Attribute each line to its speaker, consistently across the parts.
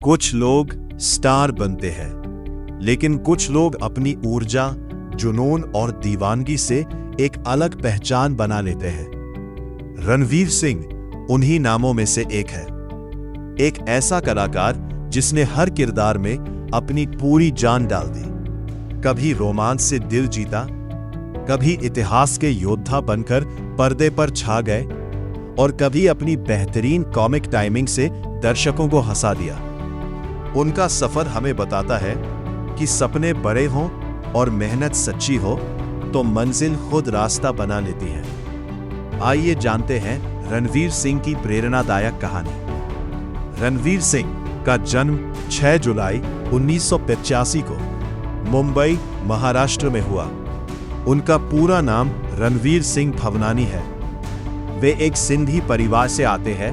Speaker 1: कुछ लोग स्टार बनते हैं, लेकिन कुछ लोग अपनी ऊर्जा, जुनून और दीवानगी से एक अलग पहचान बना लेते हैं। रणवीर सिंह उन्हीं नामों में से एक है। एक ऐसा कलाकार जिसने हर किरदार में अपनी पूरी जान डाल दी। कभी रोमांस से दिल जीता, कभी इतिहास के योद्धा बनकर पर्दे पर छा गए और कभी अपनी बेहतरीन कॉमिक टाइमिंग से दर्शकों को हंसा दिया। उनका सफर हमें बताता है कि सपने बड़े हों और मेहनत सच्ची हो तो मंजिल खुद रास्ता बना लेती है। आइए जानते हैं रणवीर सिंह की प्रेरणादायक कहानी। रणवीर सिंह का जन्म 6 जुलाई 1985 को मुंबई, महाराष्ट्र में हुआ। उनका पूरा नाम रणवीर सिंह भवनानी है। वे एक सिंधी परिवार से आते हैं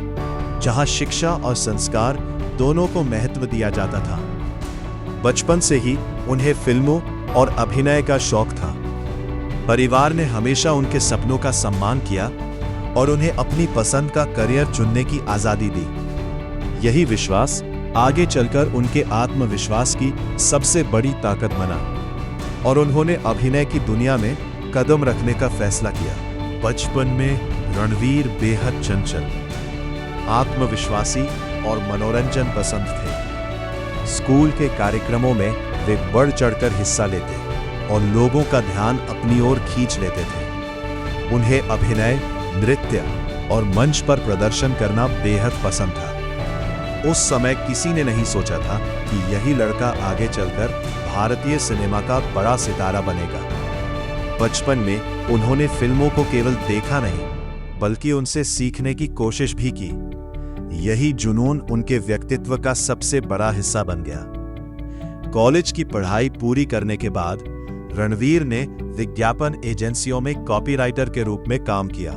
Speaker 1: जहां शिक्षा और संस्कार दोनों को महत्व दिया जाता था। बचपन से ही उन्हें फिल्मों और अभिनय का शौक था। परिवार ने हमेशा उनके सपनों का सम्मान किया और उन्हें अपनी पसंद का करियर चुनने की आजादी दी। यही विश्वास आगे चलकर उनके आत्मविश्वास की सबसे बड़ी ताकत बना और उन्होंने अभिनय की दुनिया में कदम रखने का फैसला किया। बचपन में रणवीर बेहद चंचल, आत्मविश्वासी और मनोरंजन पसंद थे। स्कूल के कार्यक्रमों में वे बढ़ चढ़कर हिस्सा लेते और लोगों का ध्यान अपनी ओर खींच लेते थे। उन्हें अभिनय, नृत्य और मंच पर प्रदर्शन करना बेहद पसंद था। उस समय किसी ने नहीं सोचा था कि यही लड़का आगे चलकर भारतीय सिनेमा का बड़ा सितारा बनेगा। बचपन में उन्होंने फिल्मों को केवल देखा नहीं, बल्कि उनसे सीखने की कोशिश भी की। यही जुनून उनके व्यक्तित्व का सबसे बड़ा हिस्सा बन गया। कॉलेज की पढ़ाई पूरी करने के बाद रणवीर ने विज्ञापन एजेंसियों में कॉपीराइटर के रूप में काम किया,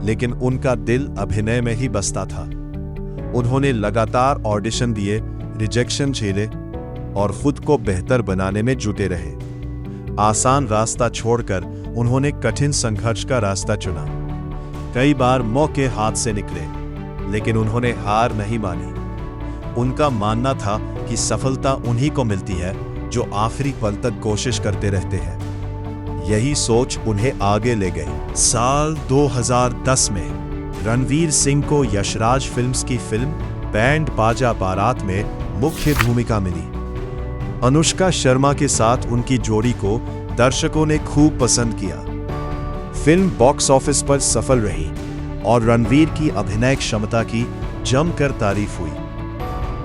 Speaker 1: लेकिन उनका दिल अभिनय में ही बसता था। उन्होंने लगातार ऑडिशन दिए, रिजेक्शन झेले और खुद को बेहतर बनाने में जुटे रहे। आसान रास्ता छोड़कर उन्होंने कठिन संघर्ष का रास्ता चुना। कई बार मौके हाथ से निकले, लेकिन उन्होंने हार नहीं मानी। उनका मानना था कि सफलता उन्हीं को मिलती है जो आखिरी पल तक कोशिश करते रहते हैं। यही सोच उन्हें आगे ले गई। साल 2010 में रणवीर सिंह को यशराज फिल्म्स की फिल्म बैंड बाजा बारात में मुख्य भूमिका मिली। अनुष्का शर्मा के साथ उनकी जोड़ी को दर्शकों ने खूब पसंद किया। फिल्म बॉक्स ऑफिस पर सफल रही और रणवीर की अभिनय क्षमता की जमकर तारीफ हुई।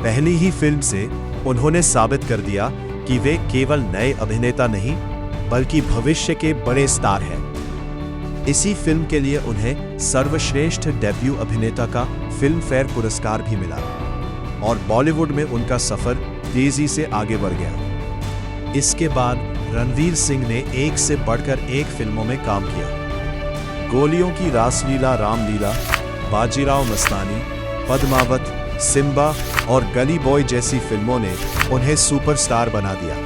Speaker 1: पहली ही फिल्म से उन्होंने साबित कर दिया कि वे केवल नए अभिनेता नहीं, बल्कि भविष्य के बड़े स्टार हैं। इसी फिल्म के लिए उन्हें सर्वश्रेष्ठ डेब्यू अभिनेता का फिल्म फेयर पुरस्कार भी मिला और बॉलीवुड में उनका सफर तेजी से आगे बढ़ गया। इसके बाद रणवीर सिंह ने एक से बढ़कर एक फिल्मों में काम किया। गोलियों की रासलीला, रामलीला, बाजीराव मस्तानी, पद्मावत, सिम्बा और गली बॉय जैसी फिल्मों ने उन्हें सुपरस्टार बना दिया।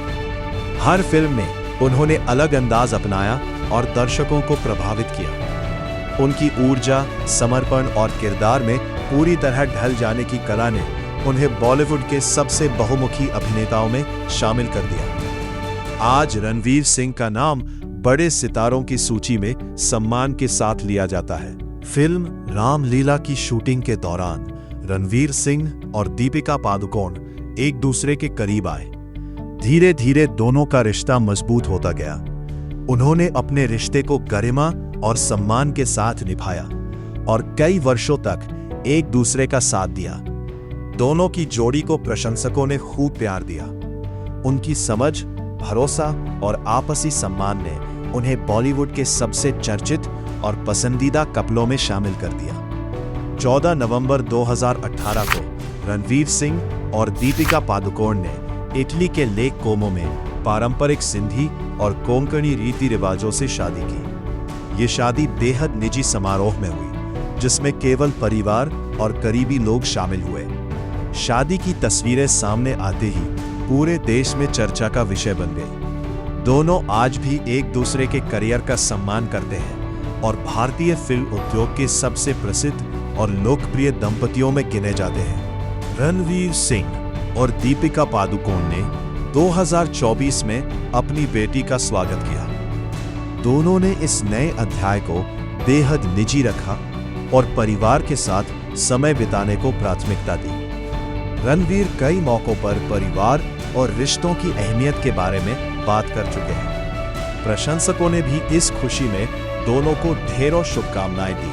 Speaker 1: हर फिल्म में उन्होंने अलग अंदाज अपनाया और दर्शकों को प्रभावित किया। उनकी ऊर्जा, समर्पण और किरदार में पूरी तरह ढल जाने की कला ने उन्हें बॉलीवुड के सबसे बहुमुखी अभिनेताओं में शामिल कर दिया। आज रणवीर सिंह का नाम बड़े सितारों की सूची में सम्मान के साथ लिया जाता है। फिल्म रामलीला की शूटिंग के दौरान रणवीर सिंह और दीपिका पादुकोण एक दूसरे के करीब आए। धीरे धीरे दोनों का रिश्ता मजबूत होता गया। उन्होंने अपने रिश्ते को गरिमा और सम्मान के साथ निभाया और कई वर्षों तक एक दूसरे का साथ दिया। दोनों की जोड़ी को प्रशंसकों ने खूब प्यार दिया। उनकी समझ, भरोसा और आपसी सम्मान ने उन्हें बॉलीवुड के सबसे चर्चित और पसंदीदा कपलों में शामिल कर दिया। 14 नवंबर 2018 को रणवीर सिंह और दीपिका पादुकोण ने इटली के लेक कोमो में पारंपरिक सिंधी और कोंकणी रीति रिवाजों से शादी की। ये शादी बेहद निजी समारोह में हुई, जिसमें केवल परिवार और करीबी लोग शामिल हुए। शादी की तस्वीरें सामने आते ही पूरे देश में चर्चा का विषय बन गई। दोनों आज भी एक दूसरे के करियर का सम्मान करते हैं और भारतीय फिल्म उद्योग के सबसे प्रसिद्ध और लोकप्रिय दंपतियों में गिने जाते हैं। रणवीर सिंह और दीपिका पादुकोण ने 2024 में अपनी बेटी का स्वागत किया। दोनों ने इस नए अध्याय को बेहद निजी रखा और परिवार के साथ समय बिताने को प्राथमिकता दी। रणवीर कई मौकों पर परिवार और रिश्तों की अहमियत के बारे में बात कर चुके हैं। प्रशंसकों ने भी इस खुशी में दोनों को ढेरों शुभकामनाएं दी।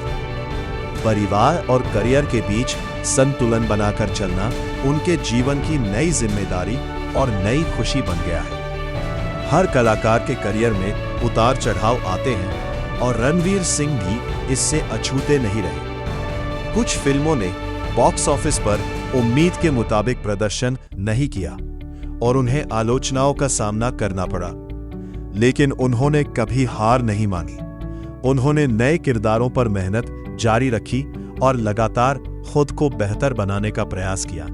Speaker 1: परिवार और करियर के बीच संतुलन बनाकर चलना उनके जीवन की नई जिम्मेदारी और नई खुशी बन गया है। हर कलाकार के करियर में उतार चढ़ाव आते हैं और रणवीर सिंह भी इससे अछूते नहीं रहे। कुछ फिल्मों ने बॉक्स ऑफिस पर उम्मीद के मुताबिक प्रदर्शन नहीं किया और उन्हें आलोचनाओं का सामना करना पड़ा, लेकिन उन्होंने कभी हार नहीं मानी। उन्होंने नए किरदारों पर मेहनत जारी रखी और लगातार खुद को बेहतर बनाने का प्रयास किया।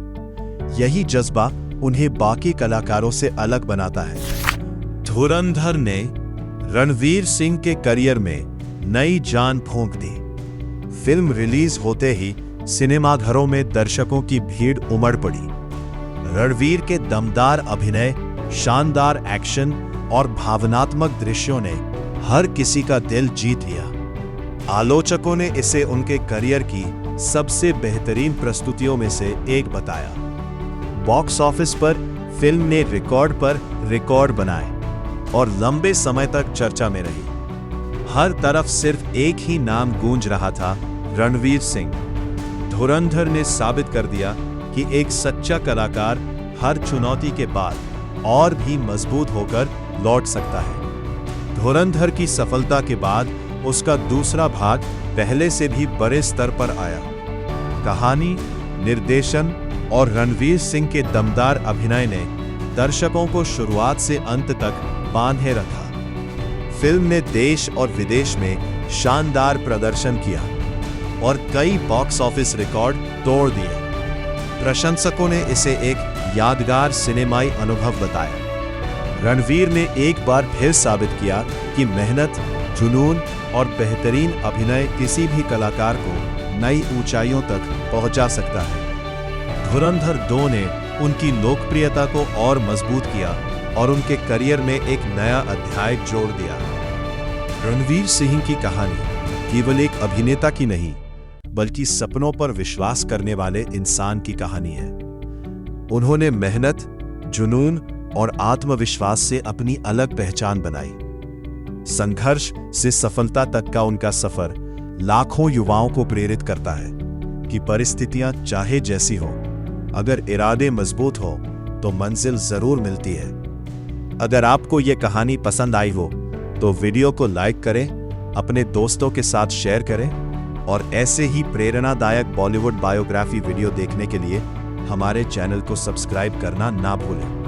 Speaker 1: यही जज्बा उन्हें बाकी कलाकारों से अलग बनाता है। धुरंधर ने रणवीर सिंह के करियर में नई जान फूंक दी। फिल्म रिलीज होते ही सिनेमाघरों में दर्शकों की भीड़ उमड़ पड़ी। रणवीर के दमदार अभिनय, शानदार एक्शन और भावनात्मक दृश्यों ने हर किसी का दिल जीत लिया। आलोचकों ने इसे उनके करियर की सबसे बेहतरीन प्रस्तुतियों में से एक बताया। बॉक्स ऑफिस पर फिल्म ने रिकॉर्ड पर रिकॉर्ड बनाए और लंबे समय तक चर्चा में रही। हर तरफ सिर्फ एक ही नाम गूंज रहा था, रणवीर सिंह। धुरंधर ने साबित कर दिया कि एक सच्चा कलाकार हर चुनौती के बाद और भी मजबूत होकर लौट सकता है। धुरंधर की सफलता के बाद उसका दूसरा भाग पहले से भी बड़े स्तर पर आया। कहानी, निर्देशन और रणवीर सिंह के दमदार अभिनय ने दर्शकों को शुरुआत से अंत तक बांधे रखा। फिल्म ने देश और विदेश में शानदार प्रदर्शन किया और कई बॉक्स ऑफिस रिकॉर्ड तोड़ दिए। प्रशंसकों ने इसे एक यादगार सिनेमाई अनुभव बताया। रणवीर ने एक बार फिर साबित किया कि मेहनत, जुनून और बेहतरीन अभिनय किसी भी कलाकार को नई ऊंचाइयों तक पहुंचा सकता है। धुरंधर 2 ने उनकी लोकप्रियता को और मजबूत किया और उनके करियर में एक नया अध्याय जोड़ दिया। रणवीर सिंह की कहानी केवल एक अभिनेता की नहीं, बल्कि सपनों पर विश्वास करने वाले इंसान की कहानी है। उन्होंने मेहनत, जुनून और आत्मविश्वास से अपनी अलग पहचान बनाई। संघर्ष से सफलता तक का उनका सफर लाखों युवाओं को प्रेरित करता है कि परिस्थितियां चाहे जैसी हो, अगर इरादे मजबूत हो तो मंजिल जरूर मिलती है। अगर आपको यह कहानी पसंद आई हो तो वीडियो को लाइक करें, अपने दोस्तों के साथ शेयर करें और ऐसे ही प्रेरणादायक बॉलीवुड बायोग्राफी वीडियो देखने के लिए हमारे चैनल को सब्सक्राइब करना ना भूलें।